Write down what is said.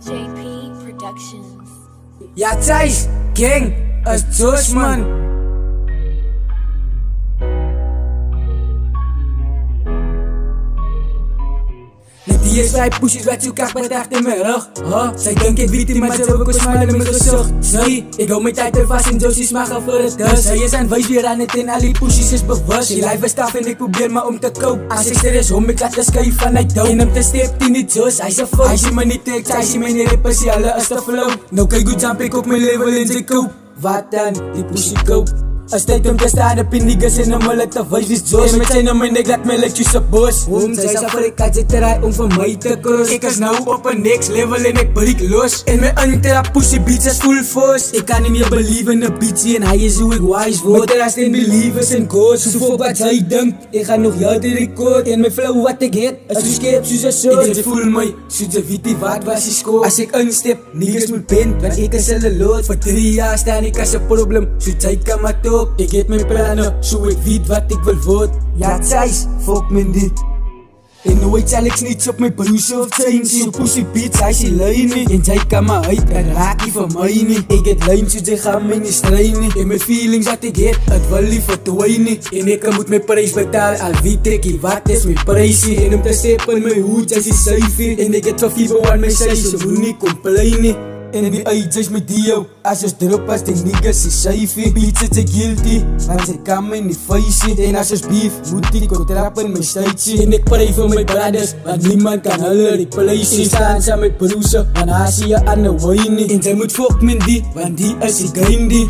JP Productions. Ja, Thijs, gang, is Josh, man. Net die is vijf poesjes wat zoek echt met echt in mijn rug. Zij denkt ik weet die maar ze ook een smile in mijn gezicht. Nee, ik hou mijn tijd er vast en Josie smaken voor het dus. Zij is aan wijs weer aan het in al die poesjes is bewust. Die life is taf en ik probeer maar om te koop. Als ik er is hom, ik laat de sky vanuit dood. En hem te step in die Josh, hij is een fout. Hij ziet me niet tekst, hij ziet me niet rappers, die alle is te flow. Nou kijk goed jump ik op mijn level en ze koop. Wat dan, die poesie koop. Als tijd om te staan op in die gas en om hulle te wijs is Josh. En met zijn naam en ik laat my letjes op bos. Zij is af ik had zit eruit om van mij te cross. Ik is nou op een next level en ik breek los. En mijn antera pussy beats is full force. Ik kan niet meer believe in een beatsie en hij is hoe ik wise word. Maar er is geen believers in ghosts. Zo voor wat hij denkt, ik ga nog jou de record. En mijn flow wat ik heb, is zo scherp soos een soort. Ik voel mij, soos een weet die wat was die score. Als ik instep, niggas moet bent, want ik is hulle lood. Voor 3 jaar staan ik als een probleem, zo zij kan maar top. Ik heb mijn plannen, zo ik weet wat ik wil worden. Ja, Thijs, fuck me dit. En nooit zal ik niets op mijn broers of zijn. Zo pussy beats, hij is lijn niet. En zij kan me uit, en raak die van mij niet. Ik het lijntjes, zij gaan mij niet strijden. En mijn feelings dat ik heb, het wil niet verdwijnen. En ik moet mijn prijs betalen, al weet ik wat is mijn prijs. En om te steppen mijn hoed, zij is cijfer. En ik het van fieber aan mijn zij, zo moet niet complainen. En die uitjes met die als je drop als die niggas is cijfer. Beats is ik guilty, want ze kan me niet facen. En als je beef, moet ik ook trappen mijn stijtje. En ik pray voor mijn brothers, want niemand kan hulle replacen. Ik sta aan mijn broersen, want hij zie je aan de wijn. En zij moet fuck met die, want die is die game die.